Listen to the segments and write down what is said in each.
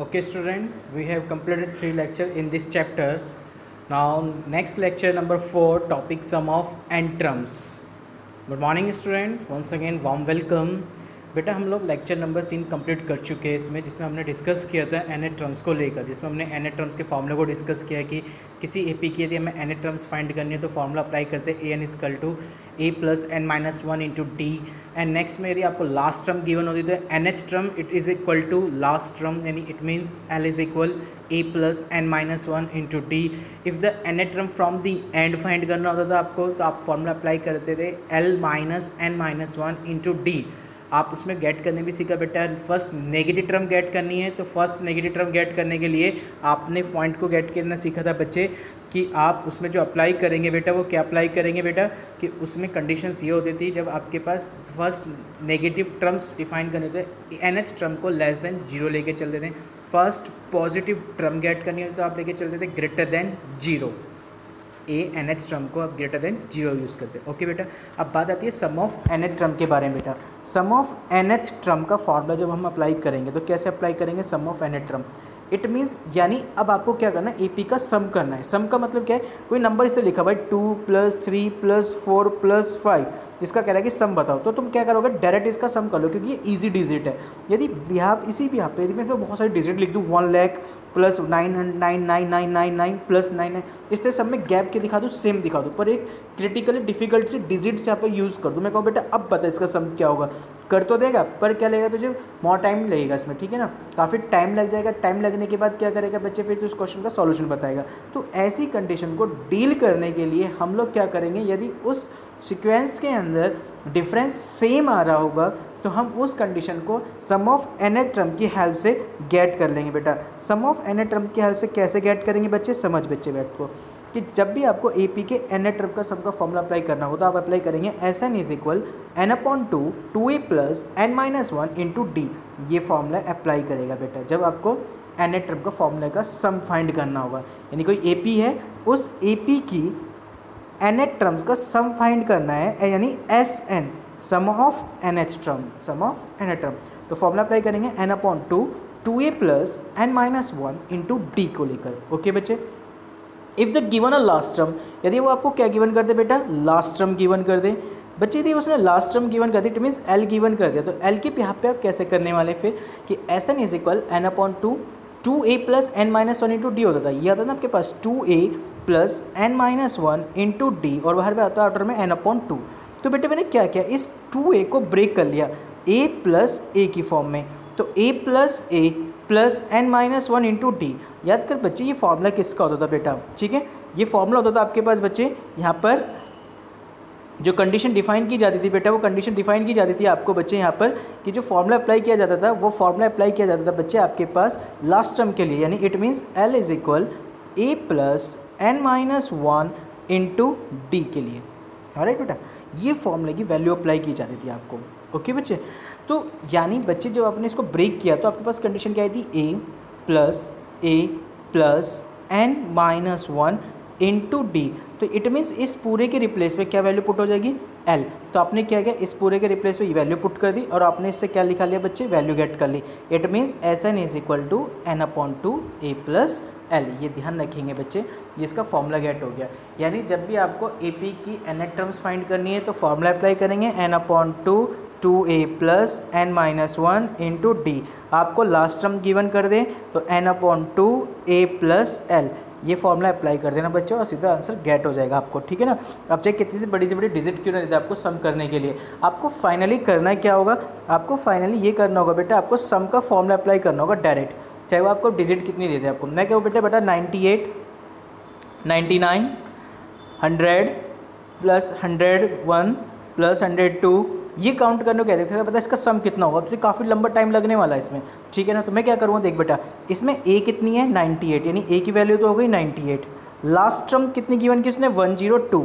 Okay student, we have completed 3 lectures in this chapter. Now next lecture number 4, topic sum of n-terms. Good morning student, once again warm welcome. बेटा हम लोग lecture number 3 complete कर चुके हैं इसमें, जिसमें हमने डिस्कस किया था एन टर्म्स को लेकर, जिसमें हमने एन टर्म्स के फॉर्मूले को डिस्कस किया कि किसी ए पी की यदि हमें एन टर्म्स फाइंड करनी है तो फॉर्मूला अप्लाई करते हैं A N is equal to A plus N minus one into D. And next में यदि आपको लास्ट टर्म गिवन होती तो N H term it is equal to last term, यानी it means L is equal A plus N minus one into D. If the N H term from the end find करना होता था आपको, तो आप formula apply करते थे l minus n minus one into d. आप उसमें गेट करने भी सीखा बेटा, फर्स्ट नेगेटिव टर्म गेट करनी है, तो फर्स्ट नेगेटिव टर्म गेट करने के लिए आपने पॉइंट को गेट करना सीखा था बच्चे कि आप उसमें जो अप्लाई करेंगे बेटा, वो क्या अप्लाई करेंगे बेटा कि उसमें कंडीशंस ये होती थी जब आपके पास फर्स्ट नेगेटिव टर्म्स डिफाइन करने थे nth टर्म को लेस देन जीरो लेके चलते थे। फर्स्ट पॉजिटिव टर्म गेट करनी होती तो आप लेके चलते थे greater than zero, A N H term को आप ग्रेटर देन जीरो यूज़ करते हैं। ओके बेटा, अब बात आती है sum of N H term के बारे में। बेटा sum of N H term का फॉर्मूला जब हम अप्लाई करेंगे तो कैसे अप्लाई करेंगे sum of N H term? It means यानी अब आपको क्या करना है, ए पी का सम करना है। सम का मतलब क्या है, कोई नंबर इसे लिखा भाई 2 + 3 + 4 + 5, इसका कह रहा है कि सम बताओ, तो तुम क्या करोगे डायरेक्ट इसका सम कर लो क्योंकि ये ईजी डिजिट है। यदि यहाँ इसी भी यहाँ पे यदि मैं बहुत सारे डिजिट लिख दूँ 1 लाख + 99999 + 99, इस तरह सब में गैप के दिखा दूँ, सेम दिखा दूँ, पर एक क्रिटिकली डिफिकल्ट से डिजिट्स यहाँ पर यूज़ कर दूँ। मैं कहूँ बेटा अब बता इसका सम क्या होगा, कर तो देगा पर क्या लगेगा तुझे, मोर टाइम लगेगा इसमें, ठीक है ना, काफ़ी टाइम लग जाएगा। टाइम लगने के बाद क्या करेगा बच्चे, फिर तो उस क्वेश्चन का सॉल्यूशन बताएगा। तो ऐसी कंडीशन को डील करने के लिए हम लोग क्या करेंगे, यदि उस सीक्वेंस के अंदर डिफरेंस सेम आ रहा होगा तो हम उस कंडीशन को सम ऑफ एन एच टर्म की हेल्प से गेट कर लेंगे। बेटा sum of N H term की हेल्प से कैसे गेट करेंगे बच्चे, समझ बच्चे बैठ को कि जब भी आपको ए पी के एन एच टर्म का सम का फॉर्मूला अप्लाई करना हो तो आप अप्लाई करेंगे S N is equal n upon two 2a + n minus one into d. ये फॉर्मूला अप्लाई करेगा बेटा जब आपको एन एच टर्म का फॉर्मूला का सम फाइंड करना होगा। यानी कोई ए पी है, उस ए पी की एन एच टर्म्स का सम फाइंड करना है, यानी S n sum of N H term, sum of N H term. तो फॉर्मूला अप्लाई करेंगे n upon two 2a + n minus one into d को लेकर। ओके बच्चे, if the given a last term, यदि वो आपको क्या गिवन कर दे बेटा, लास्ट टर्म गिवन कर दे बच्चे, यदि उसने लास्ट टर्म गिवन कर दी, इट मीन्स एल गिवन कर दिया, तो एल के यहाँ पे आप कैसे करने वाले फिर कि S N is equal n upon two 2a + n minus one into d होता था। ये आता ना आपके पास 2a + n minus one into d, और बाहर पे आता है आफ्टर में n अपॉन टू। तो बेटे मैंने क्या किया, इस 2a को ब्रेक कर लिया a + a की फॉर्म में, तो a + a + n minus one into D. याद कर बच्चे ये फॉर्मूला किसका होता था बेटा, ठीक है, ये फॉर्मूला होता था आपके पास बच्चे, यहाँ पर जो कंडीशन डिफाइन की जाती थी बेटा, वो कंडीशन डिफाइन की जाती थी आपको बच्चे यहाँ पर कि जो फॉर्मूला अप्लाई किया जाता था वो फॉर्मूला अप्लाई किया जाता था बच्चे आपके पास लास्ट टर्म के लिए, यानी it means L is equal a + n minus one into D के लिए। ऑलराइट बेटा, ये फॉर्मूले की वैल्यू अप्लाई की जाती थी आपको। ओके बच्चे, तो यानी बच्चे जब आपने इसको ब्रेक किया तो आपके पास कंडीशन क्या आई थी, a + n minus one into D. तो इट मीन्स इस पूरे के रिप्लेस पे क्या वैल्यू पुट हो जाएगी, एल। तो आपने क्या किया, इस पूरे के रिप्लेस पे ये वैल्यू पुट कर दी और आपने इससे क्या लिखा लिया बच्चे, वैल्यू गेट कर ली। It means S N is equal to N upon two a + l। ये ध्यान रखेंगे बच्चे, जिसका फॉर्मूला गेट हो गया। यानी जब भी आपको ए पी की एन एच टर्म्स फाइंड करनी है तो फॉर्मूला अप्लाई करेंगे n upon two 2a + n minus one into d. आपको लास्ट टर्म गिवन कर दे तो n upon two a + l, ये फॉर्मूला अप्लाई कर देना बच्चों और सीधा आंसर गेट हो जाएगा आपको, ठीक है ना। अब चाहे कितनी से बड़ी डिजिट क्यों ना देते आपको सम करने के लिए, आपको फाइनली करना क्या होगा, आपको फाइनली ये करना होगा बेटा, आपको सम का फॉर्मूला अप्लाई करना होगा डायरेक्ट, चाहे वो आपको डिजिट कितनी देते आपको। मैं कहूँ बेटा 98 99 100 + 101 + 102, ये काउंट करने को क्या देखिएगा पता इसका सम कितना होगा, तो काफ़ी लंबा टाइम लगने वाला है इसमें, ठीक है ना। तो मैं क्या करूँगा, देख बेटा इसमें a कितनी है 98, यानी a की वैल्यू तो हो गई 98। लास्ट टर्म कितनी गिवन की उसने 102,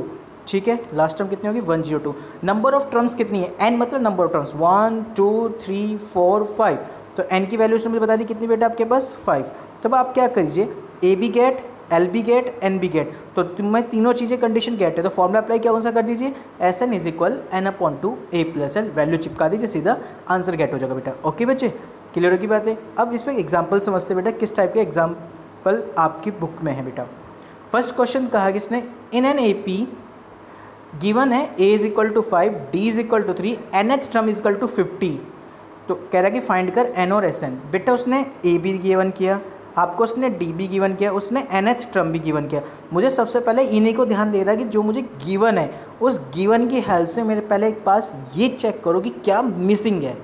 ठीक है, लास्ट टर्म कितनी होगी 102। नंबर ऑफ टर्म्स कितनी है, n मतलब नंबर ऑफ टर्म्स 1 2 3 4 5, तो n की वैल्यू उसने मुझे बता दी कितनी बेटा आपके पास 5। तब आप क्या करिए, a भी गेट, एल बी गेट, एन बी गेट, तो तुम्हें तीनों चीज़ें कंडीशन गेट है, तो फॉर्मूला अप्लाई क्या कौन सा कर दीजिए, s N is equal n upon two A plus l, value चिपका दीजिए, सीधा आंसर गेट हो जाएगा बेटा। ओके बच्चे, क्लियर होगी बात है। अब इस पर एग्जाम्पल समझते बेटा, किस टाइप के एग्जाम्पल आपकी बुक में है बेटा। फर्स्ट क्वेश्चन कहा किसने, इन एन AP गिवन है A is equal to 5, D is equal to 3, nth term is equal to 50। तो कह रहा है कि फाइंड कर N और Sn। बेटा उसने A भी गिवन किया, आपको उसने D भी गिवन किया, उसने nth टर्म भी गिवन किया। मुझे सबसे पहले इन्हीं को ध्यान दे रहा है कि जो मुझे गिवन है उस गिवन की हेल्प से मेरे पहले एक पास ये चेक करो कि क्या मिसिंग है।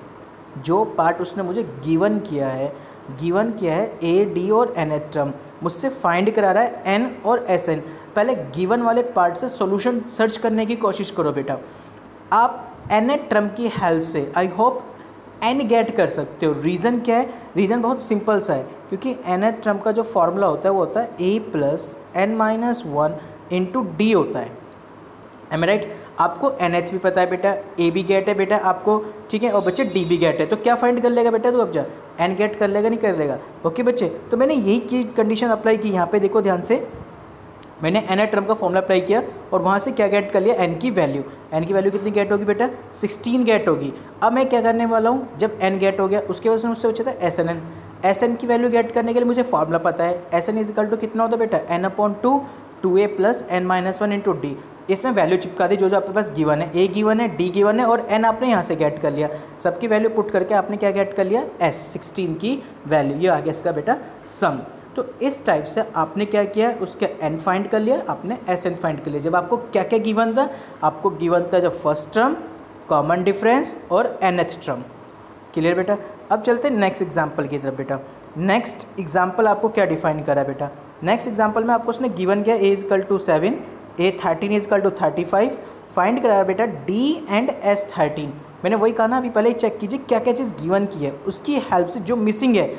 जो पार्ट उसने मुझे गिवन किया है A, D और nth टर्म, मुझसे फाइंड करा रहा है N और Sn। पहले गिवन वाले पार्ट से सॉल्यूशन सर्च करने की कोशिश करो बेटा। आप nth टर्म की हेल्प से आई होप n गेट कर सकते हो। रीज़न क्या है, रीज़न बहुत सिंपल सा है, क्योंकि nth टर्म का जो फॉर्मूला होता है वो होता है a plus n minus 1 into d होता है। M right. आपको nth भी पता है बेटा, a भी गेट है बेटा आपको, ठीक है, और बच्चे d भी गेट है। तो क्या फाइंड कर लेगा बेटा तू, अब जा n गेट कर लेगा, नहीं कर लेगा। ओके बच्चे, तो मैंने यही चीज़ कंडीशन अप्लाई की यहाँ पे, देखो ध्यान से, मैंने nth टर्म का फॉर्मूला अप्लाई किया और वहाँ से क्या गेट कर लिया, n की वैल्यू। n की वैल्यू कितनी गेट होगी बेटा, 16 गेट होगी। अब मैं क्या करने वाला हूँ, जब n गेट हो गया उसके बाद मुझसे पूछा था Sn की वैल्यू गेट करने के लिए मुझे फॉर्मूला पता है। Sn इज इक्वल टू कितना होता है बेटा, n/2 2a plus n minus 1 into D. इसमें वैल्यू चिपका दी जो जो आपके पास गिवन है, a गिवन है, d गिवन है और n आपने यहाँ से गेट कर लिया। सबकी वैल्यू पुट करके आपने क्या गेट कर लिया, S16 की वैल्यू। ये आ गया इसका बेटा सम। तो इस टाइप से आपने क्या किया, उसके n फाइंड कर लिया, आपने Sn फाइंड कर लिया। जब आपको क्या क्या गिवन था, आपको गिवन था जब फर्स्ट टर्म, कॉमन डिफरेंस और nth टर्म। क्लियर बेटा। अब चलते हैं नेक्स्ट एग्जाम्पल की तरफ बेटा। नेक्स्ट एग्जाम्पल आपको क्या डिफाइन करा बेटा, नेक्स्ट एग्जाम्पल में आपको उसने गिवन किया a is equal to 7, a 13 is equal to 35। Find कराया बेटा d एंड S13। मैंने वही कहा ना, अभी पहले ही चेक कीजिए क्या क्या चीज़ गिवन की है, उसकी हेल्प से जो मिसिंग है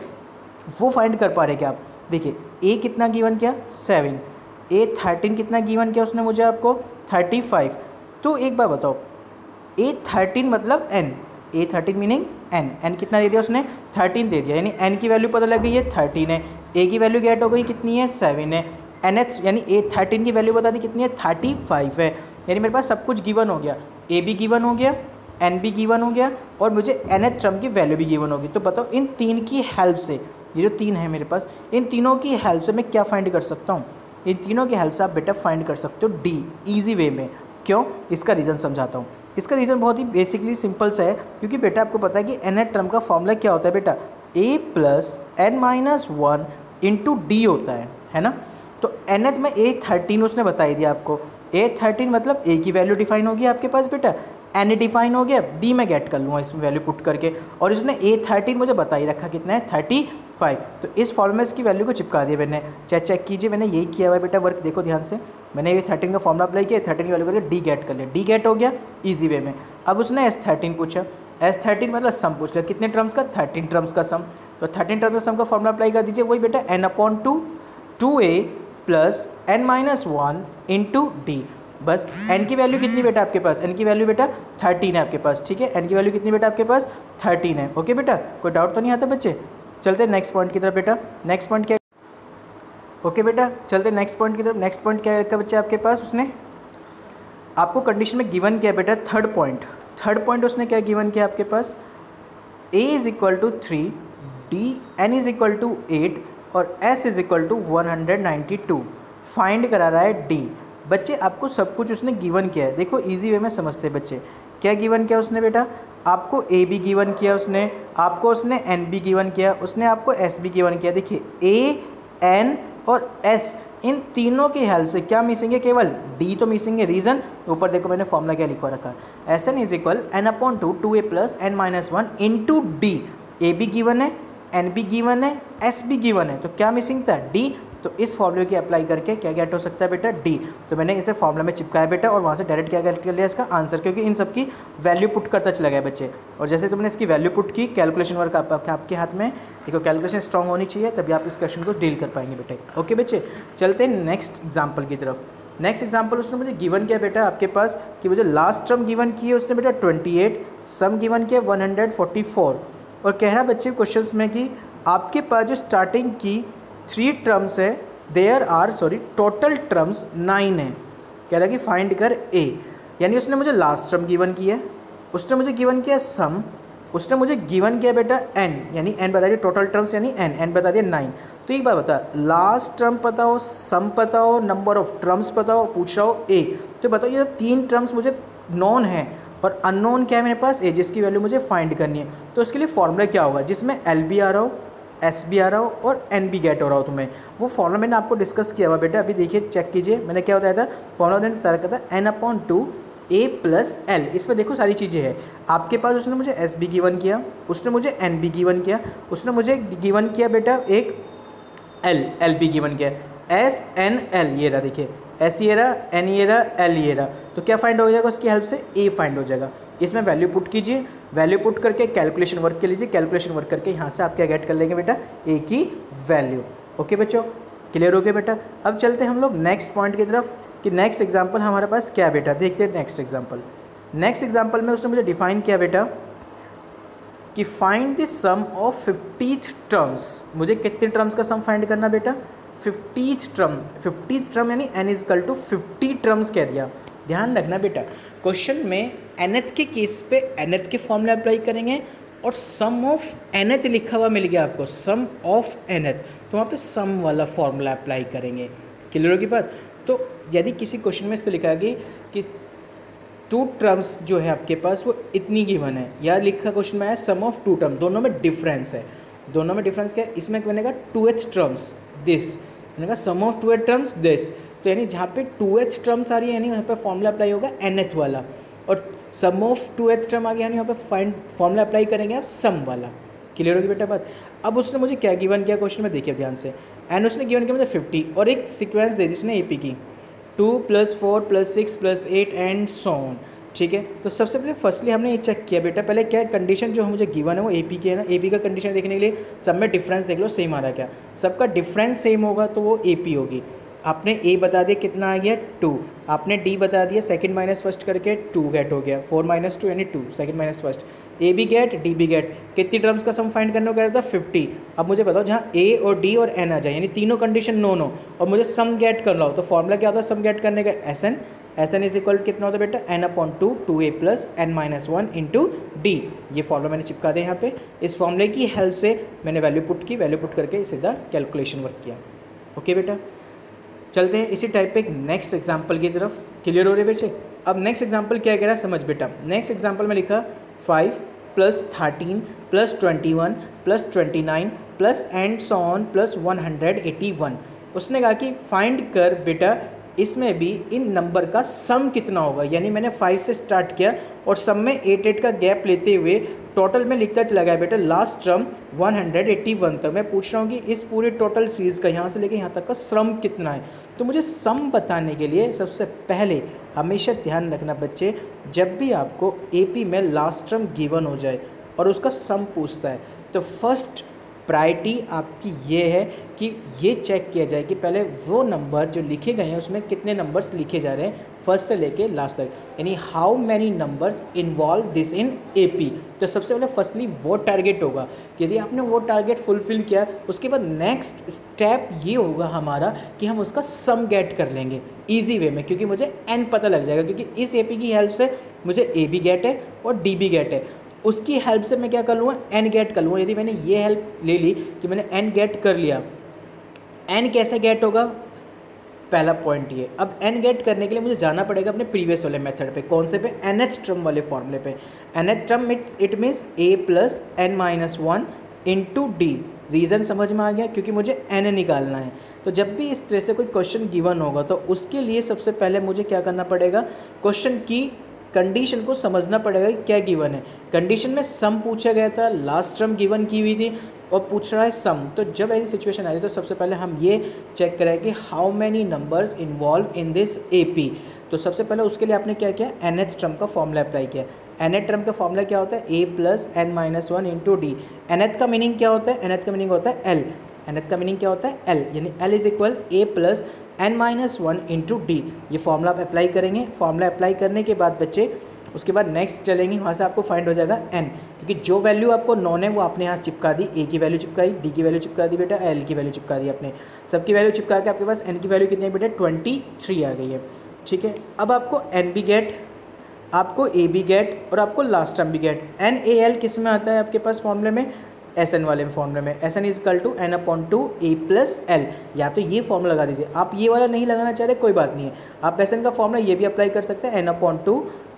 वो फाइंड कर पा रहे क्या आप। देखिए a कितना गिवन किया 7, a 13 कितना गिवन किया उसने मुझे आपको 35। तो एक बार बताओ, a 13 मतलब n, a 13 मीनिंग n कितना दे दिया उसने 13 दे दिया, यानी n की वैल्यू पता लग गई है 13 है, a की वैल्यू गेट हो गई कितनी है 7 है, nth यानी a 13 की वैल्यू बता दी कितनी है 35 है। यानी मेरे पास सब कुछ गिवन हो गया, a भी गिवन हो गया, n भी गिवन हो गया और मुझे nth टर्म की वैल्यू भी गिवन होगी। तो बताओ इन तीन की हेल्प से, ये जो तीन है मेरे पास, इन तीनों की हेल्प से मैं क्या फाइंड कर सकता हूँ, इन तीनों की हेल्प से आप बेटा फाइंड कर सकते हो डी ईजी वे में। क्यों, इसका रीज़न समझाता हूँ। इसका रीज़न बहुत ही बेसिकली सिंपल सा है, क्योंकि बेटा आपको पता है कि nth टर्म का फॉर्मूला क्या होता है बेटा, a plus n minus 1 into d होता है ना। तो nth में a 13 उसने बताई दिया आपको, a 13 मतलब a की वैल्यू डिफाइन होगी आपके पास बेटा, n डिफाइन हो गया, d में गेट कर लूँगा इसमें वैल्यू पुट करके, और इसने a 13 मुझे बता ही रखा कितना है 35। तो इस फॉर्मूले की वैल्यू को चिपका दिया मैंने। चेक कीजिए मैंने यही किया हुआ है बेटा वर्क, देखो ध्यान से, मैंने ये 13 का फॉर्मूला अप्लाई किया, 13 की वैल्यू करके डी गेट कर लिया, डी गेट हो गया ईजी वे में। अब उसने S13 पूछा, S13 मतलब सम पूछ लिया, कितने टर्म्स का 13 टर्म्स का सम। तो 13 टर्म्स का सम का फॉर्मूला अप्लाई कर दीजिए, वही बेटा n/2 2a plus n minus 1 into D. बस n की वैल्यू कितनी बेटा आपके पास, n की वैल्यू बेटा 13 है आपके पास, ठीक है, n की वैल्यू कितनी बेटा आपके पास 13 है। ओके बेटा, कोई डाउट तो नहीं आता बच्चे। चलते नेक्स्ट पॉइंट की तरफ बेटा। नेक्स्ट पॉइंट क्या, ओके बेटा चलते नेक्स्ट पॉइंट की तरफ। नेक्स्ट पॉइंट क्या है बच्चे आपके पास, उसने आपको कंडीशन में गिवन किया बेटा थर्ड पॉइंट उसने क्या गिवन किया आपके पास, a is equal to 3, d n is equal to 8 और s is equal to 192। Find करा रहा है d। बच्चे आपको सब कुछ उसने गिवन किया है, देखो इजी वे में समझते हैं बच्चे। क्या गिवन किया उसने बेटा, आपको a भी गिवन किया उसने, आपको उसने n भी गिवन किया, उसने आपको s भी गिवन किया। देखिए a n और s इन तीनों की हेल्प से क्या मिसिंग है, केवल d तो मिसिंग है। रीज़न ऊपर देखो मैंने फॉर्मूला क्या लिखवा रखा है, Sn is equal n/2 2a plus n minus 1 into D. a भी गिवन है, n भी गिवन है, s भी गिवन है, तो क्या मिसिंग था d। तो इस फॉर्मूले की अप्लाई करके क्या गेट हो सकता है बेटा d। तो मैंने इसे फॉर्मूला में चिपकाया बेटा और वहाँ से डायरेक्ट क्या गेट कर लिया इसका आंसर, क्योंकि इन सब की वैल्यू पुट करता चला गया बच्चे। और जैसे तुमने इसकी वैल्यू पुट की, कैलकुलेशन वर्क आपके हाथ में, देखो कैलकुलेशन स्ट्रॉन्ग होनी चाहिए तभी आप इस क्वेश्चन को डील कर पाएंगे बेटे। ओके बच्चे, चलते हैं नेक्स्ट एग्जाम्पल की तरफ। नेक्स्ट एग्जाम्पल उसने मुझे गिवन किया बेटा आपके पास कि मुझे लास्ट टर्म गिवन की है उसने बेटा 28, सम गिवन किया 144 और कह रहा बच्चे क्वेश्चन में कि आपके पास जो स्टार्टिंग की 3 टर्म्स है टोटल टर्म्स 9 है। कह रहा कि फाइंड कर a, यानी उसने मुझे लास्ट टर्म गिवन किया है, उसने मुझे गिवन किया सम, उसने मुझे गिवन किया बेटा n, यानी n बता दिया टोटल टर्म्स, यानी n बता दिया 9। तो एक बात बता, लास्ट टर्म पता हो, सम पता हो, नंबर ऑफ टर्म्स पता हो, पूछ रहा हो a, तो बताओ ये 3 टर्म्स मुझे नॉन है और अननोन क्या है मेरे पास a, जिसकी वैल्यू मुझे फाइंड करनी है। तो उसके लिए फॉर्मूला क्या होगा, जिसमें l भी आ रहा हो, s भी आ रहा हो और n भी गेट हो रहा हो तुम्हें, वो फॉर्मूला मैंने आपको डिस्कस किया हुआ बेटा। अभी देखिए चेक कीजिए, मैंने क्या बताया था, फॉर्मूला मैंने तय किया था n/2 a प्लस एल। इसमें देखो सारी चीज़ें हैं आपके पास। उसने मुझे s भी गिवन किया, उसने मुझे n भी गिवन किया, उसने मुझे गिवन किया बेटा एक l भी गिवन किया, s n l ये रहा, देखिए s ये रहा, n ये रहा, l ये रहा। तो क्या फाइंड हो जाएगा उसकी हेल्प से, a फाइंड हो जाएगा। इसमें वैल्यू पुट कीजिए, वैल्यू पुट करके कैलकुलेशन वर्क कर लीजिए, कैलकुलेशन वर्क करके यहाँ से आप क्या गेट कर लेंगे बेटा, a की वैल्यू। ओके बच्चों, क्लियर हो गया बेटा। अब चलते हैं हम लोग नेक्स्ट पॉइंट की तरफ कि नेक्स्ट एग्जाम्पल हमारे पास क्या है बेटा। देखते हैं नेक्स्ट एग्जाम्पल। नेक्स्ट एग्जाम्पल में उसने मुझे डिफाइन किया बेटा कि find the sum of 50th terms. मुझे कितने टर्म्स का सम फाइंड करना बेटा, 50th टर्म यानी n = 50 टर्म्स कह दिया। ध्यान रखना बेटा, क्वेश्चन में nth के केस पे nth के फॉर्मूला अप्लाई करेंगे और सम ऑफ nth लिखा हुआ मिल गया आपको, सम ऑफ nth, तो वहाँ पे सम वाला फॉर्मूला अप्लाई करेंगे। क्लियर होगी बात। तो यदि किसी क्वेश्चन में इस तरह लिखा गया कि 2 टर्म्स जो है आपके पास वो इतनी गिवन है, या लिखा क्वेश्चन में आया सम ऑफ 2 टर्म, दोनों में डिफरेंस है। दोनों में डिफरेंस क्या है, इसमें बनेगा 2th टर्म्स दिस, बनेगा सम ऑफ 2th टर्म्स दिस। तो यानी जहाँ पे 2th टर्म्स आ रही है यानी वहाँ पे फॉर्मूला अप्लाई होगा nth वाला, और सम ऑफ 2th टर्म आ गया यानी वहाँ पे फाइंड फॉर्मूला अप्लाई करेंगे आप सम वाला। क्लियर होगी बेटा बात। अब उसने मुझे क्या गिवन किया क्वेश्चन में, देखिए ध्यान से, एंड उसने गिवन किया मुझे 50 और एक सीक्वेंस दे दी उसने AP की 2 + 4 + 6 + 8 एंड सो ऑन। ठीक है, तो सबसे पहले फर्स्टली हमने ये चेक किया बेटा, पहले क्या कंडीशन जो मुझे गिवन है वो AP की है ना। AP का कंडीशन देखने के लिए सब में डिफरेंस देख लो, सेम आ रहा है क्या, सबका डिफरेंस सेम होगा तो वो AP होगी। आपने A बता दिया कितना आ गया 2, आपने D बता दिया सेकंड माइनस फर्स्ट करके 2 गेट हो गया, 4 - 2 यानी 2 सेकंड माइनस फर्स्ट, A भी गेट D भी गेट। कितनी टर्म्स का सम फाइंड करने को कह रहा था 50। अब मुझे बताओ जहाँ A और D और N आ जाए यानी तीनों कंडीशन नॉन हो और मुझे सम गेट कर रहा हो, तो फॉर्मूला क्या होता है सम गेट करने का, SN = कितना होता है बेटा, n/2 2a + n - 1 × d। ये फॉर्मूला मैंने चिपका दिया यहाँ पे। इस फॉर्मूले की हेल्प से मैंने वैल्यू पुट की, वैल्यू पुट करके सीधा कैलकुलेशन वर्क किया। ओके बेटा, चलते हैं इसी टाइप पे एक नेक्स्ट एग्जाम्पल की तरफ। क्लियर हो रहे बच्चे। अब नेक्स्ट एग्जाम्पल क्या कह रहा है समझ बेटा। नेक्स्ट एग्जाम्पल में लिखा 5 + 13 + 21 + 29 + एंड सो ऑन + 181। उसने कहा कि फाइंड कर बेटा इसमें भी इन नंबर का सम कितना होगा। यानी मैंने 5 से स्टार्ट किया और सम में 8 का गैप लेते हुए टोटल में लिखता चला गया बेटा लास्ट टर्म 181 तक। मैं पूछ रहा हूँ कि इस पूरे टोटल सीरीज़ का यहाँ से लेके यहाँ तक का सम कितना है। तो मुझे सम बताने के लिए सबसे पहले हमेशा ध्यान रखना बच्चे, जब भी आपको AP में लास्ट टर्म गिवन हो जाए और उसका सम पूछता है तो फर्स्ट प्रायोरिटी आपकी ये है कि ये चेक किया जाए कि पहले वो नंबर जो लिखे गए हैं उसमें कितने नंबर्स लिखे जा रहे हैं फर्स्ट से लेके लास्ट तक, यानी how many numbers involve this in AP। तो सबसे पहले फर्स्टली वो टारगेट होगा। यदि आपने वो टारगेट फुलफिल किया उसके बाद नेक्स्ट स्टेप ये होगा हमारा कि हम उसका सम गेट कर लेंगे ईजी वे में, क्योंकि मुझे n पता लग जाएगा, क्योंकि इस AP की हेल्प से मुझे A भी गेट है और D भी गेट है। उसकी हेल्प से मैं क्या कर लूँगा, n गेट कर लूँगा। यदि मैंने ये हेल्प ले ली कि मैंने n गेट कर लिया, n कैसे गेट होगा, पहला पॉइंट ये। अब n गेट करने के लिए मुझे जाना पड़ेगा अपने प्रीवियस वाले मेथड पे। कौन से पे, nth टर्म वाले फॉर्मूले पे। nth term it means a + n - 1 × d। Reason समझ में आ गया, क्योंकि मुझे n निकालना है। तो जब भी इस तरह से कोई क्वेश्चन गिवन होगा तो उसके लिए सबसे पहले मुझे क्या करना पड़ेगा, क्वेश्चन की कंडीशन को समझना पड़ेगा कि क्या गिवन है। कंडीशन में सम पूछा गया था, लास्ट टर्म गिवन की हुई थी और पूछ रहा है सम। तो जब ऐसी सिचुएशन आई तो सबसे पहले हम ये चेक करें कि how many numbers involve in this AP। तो सबसे पहले उसके लिए आपने क्या किया, nth टर्म का फॉर्मूला अप्लाई किया। nth टर्म का फॉर्मूला क्या होता है, a + n - 1 × d। nth का मीनिंग क्या होता है, nth का मीनिंग होता है L। nth का मीनिंग क्या होता है L, यानी L = a + n - 1 × d। ये फॉर्मूला आप अप्लाई करेंगे। फॉर्मूला अप्लाई करने के बाद बच्चे उसके बाद नेक्स्ट चलेंगे, वहाँ से आपको फाइंड हो जाएगा n, क्योंकि जो वैल्यू आपको नॉन है वो आपने यहाँ चिपका दी। a की वैल्यू चिपकाई, d की वैल्यू चिपका दी बेटा, l की वैल्यू चिपका दी आपने। सबकी वैल्यू चिपका के आपके पास n की वैल्यू कितनी है बेटा, 23 आ गई है। ठीक है, अब आपको n भी गेट आपको ए बी गेट और आपको लास्ट टर्म भी गेट। एन ए एल किस में आता है आपके पास फॉर्मूले में, एस एन वाले फॉर्मूले में, s N is equal to N upon two A plus l. या तो ये फॉर्मूला लगा दीजिए, आप ये वाला नहीं लगाना चाह रहे कोई बात नहीं है, आप एस एन का फॉर्मूला ये भी अप्लाई कर सकते हैं, एन अपॉन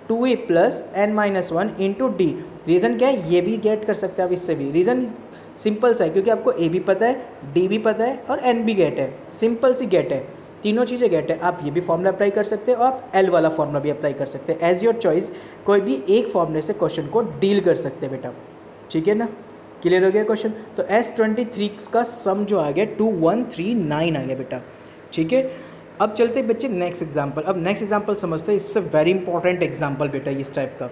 टू ए plus N minus one into D. Reason क्या है, ये भी गेट कर सकते हैं आप इससे भी। रीज़न सिंपल सा है, क्योंकि आपको ए भी पता है, डी भी पता है और एन भी गेट है, सिंपल सी गेट है, तीनों चीज़ें गेट है। आप ये भी फॉर्मूला अप्लाई कर सकते हैं और आप एल वाला फॉर्मूला भी अप्लाई कर सकते हैं, एज योर चॉइस। कोई भी एक फॉर्मूले से क्वेश्चन को डील कर सकते हैं बेटा, ठीक है ना। क्लियर हो गया क्वेश्चन। तो S23 का सम जो आ गया 2139 आ गया बेटा, ठीक है। अब चलते हैं बच्चे नेक्स्ट एग्जाम्पल। अब नेक्स्ट एग्जाम्पल समझते हैं, it's a very important example बेटा इस टाइप का।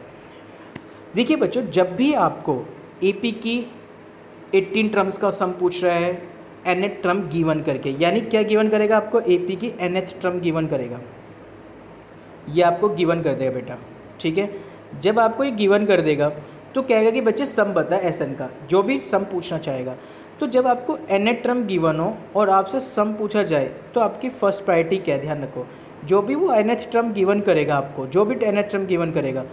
देखिए बच्चों, जब भी आपको AP की 18 टर्म्स का सम पूछ रहा है nth टर्म गिवन करके, यानी क्या गिवन करेगा आपको, AP की nth टर्म गिवन करेगा, ये आपको गिवन कर देगा बेटा, ठीक है। जब आपको ये गिवन कर देगा तो कहेगा कि बच्चे सम बता SN का, जो भी सम पूछना चाहेगा। तो जब आपको nth टर्म गिवन हो और आपसे सम पूछा जाए तो आपकी फर्स्ट प्रायोरिटी क्या है, ध्यान रखो, जो भी वो nth टर्म गिवन करेगा आपको, जो भी nth टर्म गिवन करेगा,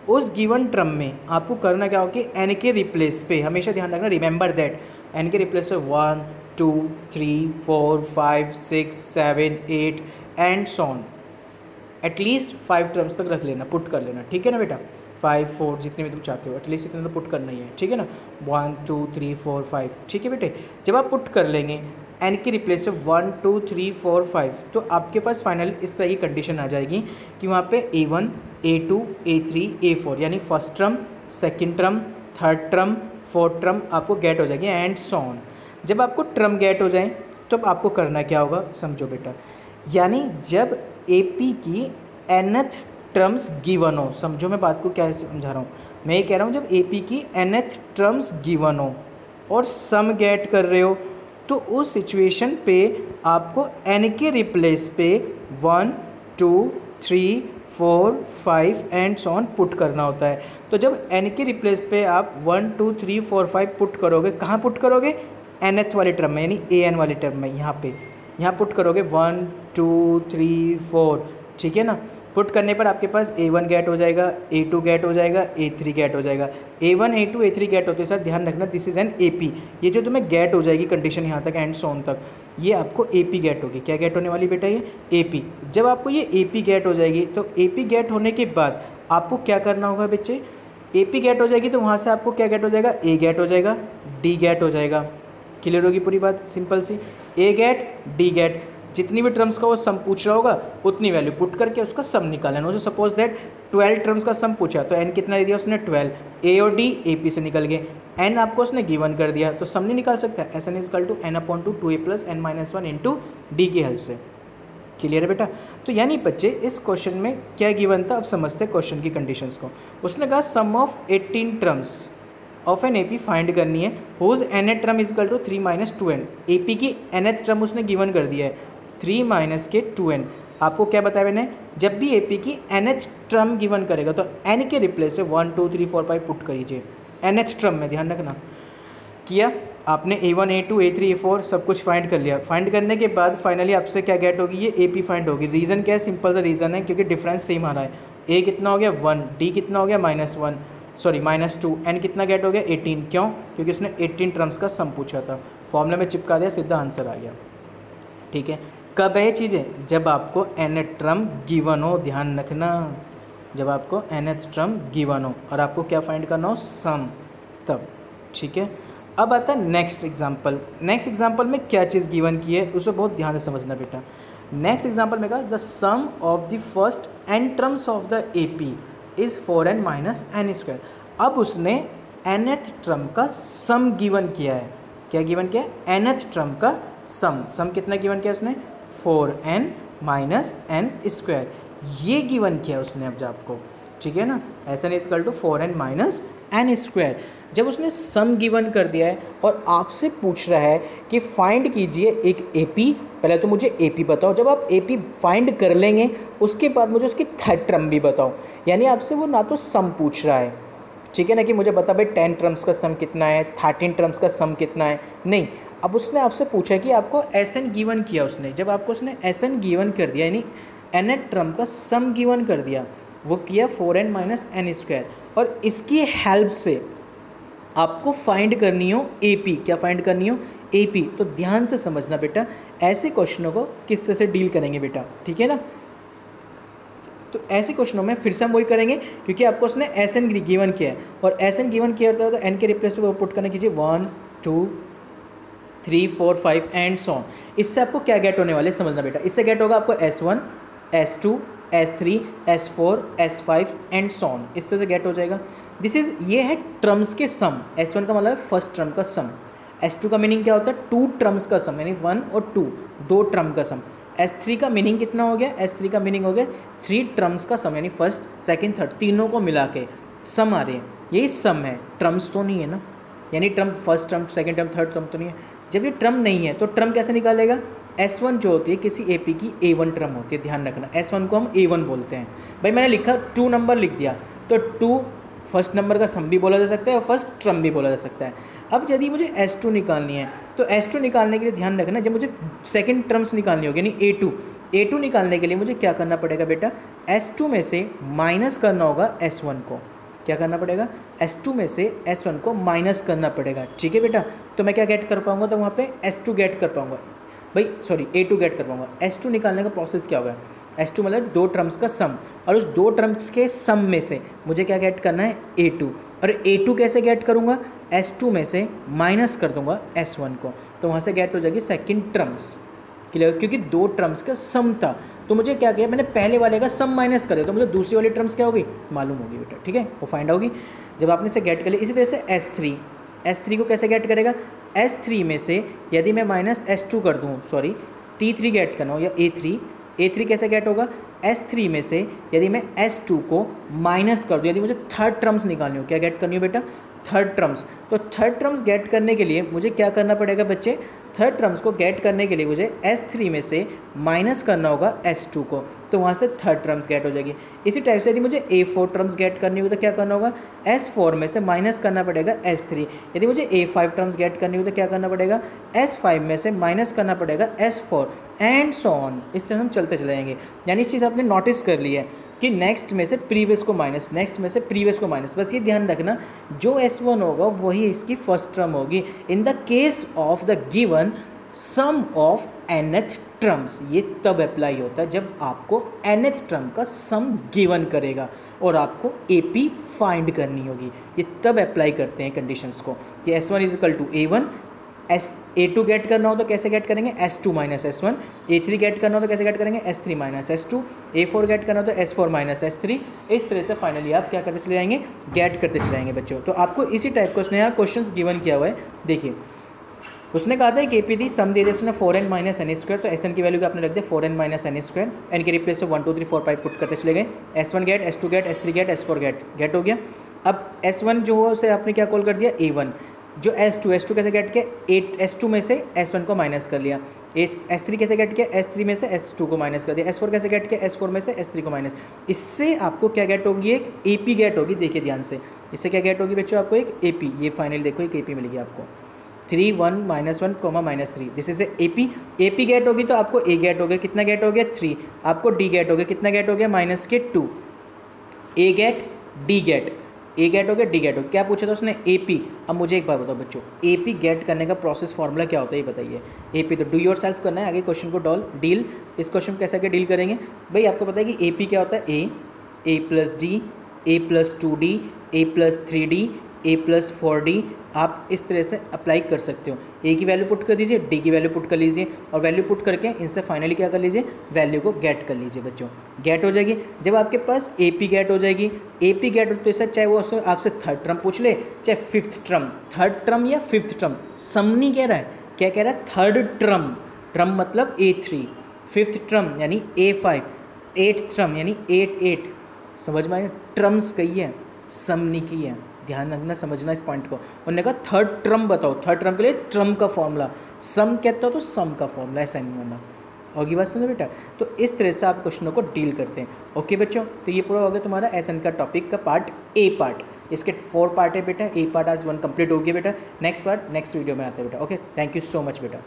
उस गिवन टर्म में आपको करना क्या हो कि n के रिप्लेस पे, हमेशा ध्यान रखना, रिमेंबर दैट n के रिप्लेस पे 1 2 3 4 5 6 7 8 and so on, at least 5 terms तक रख लेना, पुट कर लेना, ठीक है ना बेटा। 5 4 जितने भी तुम चाहते हो, एटलीस्ट इतने तो पुट करना ही है, ठीक है ना। 1 2 3 4 5, ठीक है बेटे। जब आप पुट कर लेंगे n के रिप्लेस पे 1 2 3 4 5, तो आपके पास फाइनल इस तरह की कंडीशन आ जाएगी कि वहाँ पे A1 A2 A3 A4, यानी first term, second term, third term, fourth term आपको गेट हो जाएगी एंड सो ऑन। जब आपको टर्म गेट हो जाए तो अब आपको करना क्या होगा, समझो बेटा, यानी जब AP की nth टर्म्स गिवन हो, समझो मैं बात को क्या समझा रहा हूँ, मैं ये कह रहा हूँ जब AP की nth टर्म्स गिवन हो और सम गेट कर रहे हो, तो उस सिचुएशन पे आपको n के रिप्लेस पे 1 2 3 4 5 एंड सो ऑन पुट करना होता है। तो जब n के रिप्लेस पे आप 1 2 3 4 5 पुट करोगे, कहाँ पुट करोगे, nth वाले टर्म में, यानी an वाले टर्म में, यहाँ पुट करोगे 1 2 3 4, ठीक है ना। पुट करने पर आपके पास A1 गेट हो जाएगा, A2 गेट हो जाएगा, A3 गेट हो जाएगा। A1 A2 A3 गेट होते हैं सर, ध्यान रखना, दिस इज़ एन AP। ये जो तुम्हें गेट हो जाएगी कंडीशन यहाँ तक एंड सो ऑन तक, ये आपको AP गेट होगी। क्या गेट होने वाली बेटा, ये AP। जब आपको ये AP गेट हो जाएगी, तो AP गेट होने के बाद आपको क्या करना होगा बच्चे, AP गेट हो जाएगी तो वहाँ से आपको क्या गेट हो जाएगा, A गेट हो जाएगा, D गेट हो जाएगा। क्लियर होगी पूरी बात, सिंपल सी, A गेट D गेट, जितनी भी टर्म्स का वो सम पूछ रहा होगा उतनी वैल्यू पुट करके उसका सम निकालना। जो सपोज दैट 12 टर्म्स का सम पूछा, तो n कितना दे दिया उसने 12, A और D AP से निकल गए, n आपको उसने गिवन कर दिया, तो सम नहीं निकाल सकता, SN is equal to n upon two 2a plus n minus 1 into d की हेल्प से। क्लियर है बेटा। तो यानी बच्चे इस क्वेश्चन में क्या गिवन था, अब समझते हैं क्वेश्चन की कंडीशंस को। उसने कहा sum of 18 terms of an AP find करनी है, whose nth term is equal to 3 minus 2n। AP की nth टर्म उसने गिवन कर दिया है 3 माइनस के 2n। आपको क्या बताया मैंने, जब भी AP की nth टर्म गिवन करेगा तो n के रिप्लेस में 1 2 3 4 5 पुट करिए nth टर्म में, ध्यान रखना। किया आपने A1 A2 A3 A4 सब कुछ फाइंड कर लिया। फाइंड करने के बाद फाइनली आपसे क्या गेट होगी, ये AP फाइंड होगी। रीज़न क्या है, सिंपल सा रीज़न है, क्योंकि डिफरेंस सेम आ रहा है। A कितना हो गया 1, D कितना हो गया -2, N कितना गेट हो गया 18। क्यों, क्योंकि उसने 18 टर्म्स का सम पूछा था, फॉर्मूला में चिपका दिया, सीधा आंसर आ गया। ठीक है, कब है ये चीज़ें, जब आपको nth टर्म गिवन हो, ध्यान रखना, जब आपको nth टर्म गिवन हो और आपको क्या फाइंड करना हो, सम, तब। ठीक है, अब आता है नेक्स्ट एग्जांपल। नेक्स्ट एग्जांपल में क्या चीज़ गिवन की है उसे बहुत ध्यान से समझना बेटा। नेक्स्ट एग्जांपल में कहा the sum of the first n terms of the AP is 4n minus n square. अब उसने nth टर्म का सम गिवन किया है। क्या गिवन किया है, nth टर्म का सम कितना गिवन किया उसने, 4n माइनस n स्क्वायर, ये गिवन किया उसने अब आपको। ठीक है ना, SN is equal to 4n minus n square. जब उसने सम गिवन कर दिया है और आपसे पूछ रहा है कि फाइंड कीजिए एक AP, पहले तो मुझे AP बताओ, जब आप AP फाइंड कर लेंगे उसके बाद मुझे उसकी थर्ड टर्म भी बताओ। यानी आपसे वो ना तो सम पूछ रहा है, ठीक है ना, कि मुझे बता भाई 10 टर्म्स का सम कितना है, 13 टर्म्स का सम कितना है, नहीं। अब उसने आपसे पूछा कि आपको SN गिवन किया उसने। जब आपको उसने SN गिवन कर दिया, यानी nth टर्म का सम गिवन कर दिया, वो किया 4n माइनस एन स्क्वायर, और इसकी हेल्प से आपको फाइंड करनी हो AP। क्या फाइंड करनी हो? AP। तो ध्यान से समझना बेटा, ऐसे क्वेश्चनों को किस तरह से डील करेंगे बेटा, ठीक है ना। तो ऐसे क्वेश्चनों में फिर से हम वही करेंगे, क्योंकि आपको उसने SN गिवन किया है, और SN गिवन किया होता है तो n के रिप्लेस में वो पुट करना कीजिए 1 2 3 4 5 एंड सो ऑन। इससे आपको क्या गेट होने वाले समझना बेटा। इससे गेट होगा आपको S1 S2 S3 S4 S5 and so on. इससे से गेट हो जाएगा। दिस इज, ये है टर्म्स के सम। S1 का मतलब है फर्स्ट टर्म का सम। S2 का मीनिंग क्या होता है? 2 टर्म्स का सम, यानी 1 और 2, 2 टर्म का सम। S3 का मीनिंग कितना हो गया? S3 का मीनिंग हो गया 3 टर्म्स का सम, यानी फर्स्ट सेकंड थर्ड तीनों को मिला के सम आ रहे हैं। यही सम है, टर्म्स तो नहीं है ना, यानी term first term second term third term तो नहीं है। जब ये टर्म नहीं है तो टर्म कैसे निकालेगा? S1 जो होती है किसी AP की A1 टर्म होती है, ध्यान रखना। S1 को हम A1 बोलते हैं। भाई मैंने लिखा 2 नंबर लिख दिया, तो 2 फर्स्ट नंबर का सम भी बोला जा सकता है और फर्स्ट टर्म भी बोला जा सकता है। अब यदि मुझे S2 निकालनी है, तो S2 निकालने के लिए ध्यान रखना, जब मुझे सेकंड टर्म्स निकालनी होगी, यानी A2 निकालने के लिए मुझे क्या करना पड़ेगा बेटा? S2 में से माइनस करना होगा S1 को। क्या करना पड़ेगा? S2 में से S1 को माइनस करना पड़ेगा, ठीक है बेटा। तो मैं क्या गेट कर पाऊंगा? तो वहाँ पे S2 गेट कर पाऊंगा, भाई सॉरी A2 गेट कर पाऊंगा। S2 निकालने का प्रोसेस क्या होगा? S2 मतलब 2 टर्म्स का सम, और उस 2 टर्म्स के सम में से मुझे क्या गेट करना है? A2। और A2 कैसे गेट करूँगा? S2 में से माइनस कर दूंगा S1 को, तो वहाँ से गेट हो जाएगी सेकंड टर्म्स। क्लियर? क्योंकि 2 टर्म्स का सम था, तो मुझे क्या किया? मैंने पहले वाले का सम माइनस कर दिया, तो मुझे दूसरी वाली टर्म्स क्या होगी मालूम होगी बेटा, ठीक है, वो फाइंड होगी जब आपने इसे गेट कर लिया। इसी तरह से S3 को कैसे गेट करेगा? S3 में से यदि मैं माइनस S2 कर दूँ, सॉरी T3 गेट करना हो, या A3 कैसे गेट होगा? S3 में से यदि मैं S2 को माइनस कर दूँ, यदि मुझे थर्ड टर्म्स निकालनी हो, क्या गेट करनी हो बेटा? Third terms. तो थर्ड टर्म्स गेट करने के लिए मुझे क्या करना पड़ेगा बच्चे? थर्ड टर्म्स को गेट करने के लिए मुझे S3 में से माइनस करना होगा S2 को, तो वहाँ से थर्ड टर्म्स गेट हो जाएगी। इसी टाइप से यदि मुझे A4 टर्म्स गेट करनी हो तो क्या करना होगा? S4 में से माइनस करना पड़ेगा S3। यदि मुझे A5 टर्म्स गेट करनी हो तो क्या करना पड़ेगा? S5 में से माइनस करना पड़ेगा S4 एंड सो ऑन। इससे हम चलते चले जाएंगे। यानी इस चीज़ आपने नोटिस कर ली है कि नेक्स्ट में से प्रीवियस को माइनस, नेक्स्ट में से प्रीवियस को माइनस। बस ये ध्यान रखना, जो S1 होगा वही इसकी फर्स्ट टर्म होगी in the case of the given sum of nth terms. ये तब अप्लाई होता है जब आपको nth टर्म का सम गिवन करेगा और आपको AP फाइंड करनी होगी। ये तब अप्लाई करते हैं कंडीशंस को कि S1 is equal to A1, A2 gate करना हो तो कैसे गेट करेंगे? S2 minus S1। A3 gate करना हो तो कैसे गेट करेंगे? S3 minus S2। A4 gate करना हो तो S4 माइनस S3। इस तरह से फाइनली आप क्या करते चले जाएंगे? गेट करते चले जाएंगे बच्चों। तो आपको इसी टाइप का उसने यहाँ क्वेश्चंस गिवन किया हुआ है। देखिए, उसने कहा था कि AP दी सम दे दिया उसने 4n माइनस एन स्क्वायर, तो SN की वैल्यू को आपने रख दिया 4n minus n square. N के रिप्लेस में 1 2 3 4 5 पुट करते चले गए। S1 gate, S2 gate, S3 gate, S4 gate हो गया। अब S1 जो है उसे आपने क्या कॉल कर दिया? A1। जो S2 कैसे गेट किया? S2 में से S1 को माइनस कर लिया। S3 कैसे गेट किया? S3 में से S2 को माइनस कर दिया। S4 कैसे गेट किया? S4 में से S3 को माइनस। इससे आपको क्या गेट होगी? एक AP गेट होगी। देखिए ध्यान से, इससे क्या गेट होगी बच्चों? आपको एक AP, ये फाइनल देखो एक AP मिलेगी आपको 3 1 -1 -3। दिस इज AP गेट होगी तो आपको A गेट हो गया, कितना गेट हो गया? 3। आपको D गेट हो गया, कितना गेट हो गया? -2। A get D get, A get हो गया, D गेट हो गया। क्या पूछा था उसने? AP। अब मुझे एक बात बताओ बच्चों, AP गेट करने का प्रोसेस फॉर्मूला क्या होता है ये बताइए। AP तो डू योर सेल्फ करना है, आगे क्वेश्चन को डील। इस क्वेश्चन कैसे आगे डील करेंगे भाई? आपको पता है कि AP क्या होता है? A + D, A + 2D, A + 3D, A + 4D। आप इस तरह से अप्लाई कर सकते हो। A की वैल्यू पुट कर दीजिए, D की वैल्यू पुट कर लीजिए, और वैल्यू पुट करके इनसे फाइनली क्या कर लीजिए? वैल्यू को गेट कर लीजिए बच्चों। गेट हो जाएगी। जब आपके पास AP गेट हो जाएगी, AP गेट हो तो ऐसा चाहे वो आपसे थर्ड टर्म पूछ ले चाहे फिफ्थ टर्म, थर्ड टर्म या फिफ्थ टर्म, सम नहीं कह रहा है। क्या कह रहा है? थर्ड टर्म मतलब A3, फिफ्थ टर्म यानी A5, एट्थ टर्म यानी 8 समझ में आए? टर्म्स कही है, सम नहीं की है। ध्यान रखना, समझना इस पॉइंट को। उन्होंने कहा थर्ड टर्म बताओ, थर्ड टर्म के लिए टर्म का फॉर्मूला, सम कहता हो तो सम का फॉर्मूला, ऐसा नहीं होना होगी। बात समझो बेटा। तो इस तरह से आप क्वेश्चनों को डील करते हैं। ओके बच्चों, तो ये पूरा हो गया तुम्हारा SN का टॉपिक का पार्ट A पार्ट। इसके 4 पार्ट है बेटा। A पार्ट आज 1 कंप्लीट हो गया बेटा। नेक्स्ट पार्ट नेक्स्ट वीडियो में आता है बेटा। Okay, thank you so much बेटा।